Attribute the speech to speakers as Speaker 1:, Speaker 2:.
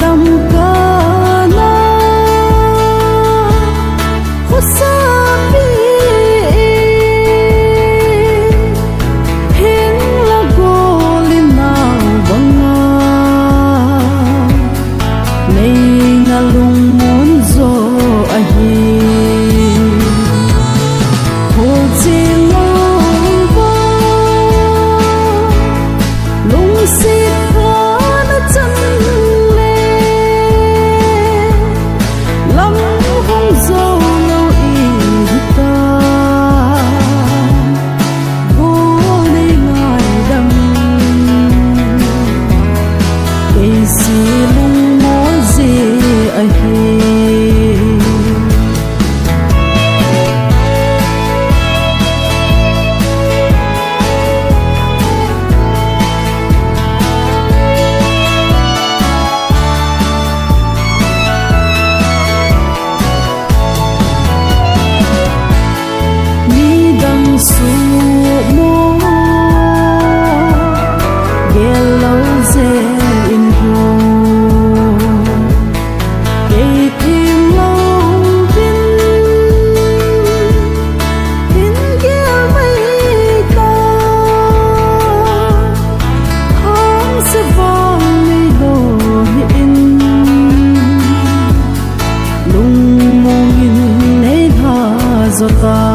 Speaker 1: tâm ca na khuất xa bi hiến là cô lên nào bằng nay nga lung muốn gió ahi hồ chi long va lung si khá na chân lê lắm hong dâu lâu y ta vô nay ngài đâm cây si lung mó gì ahi su mo yellow ze in ho cây tim long bin kia mây ta hong se vang mây lo in lung mong in nei tha zo ta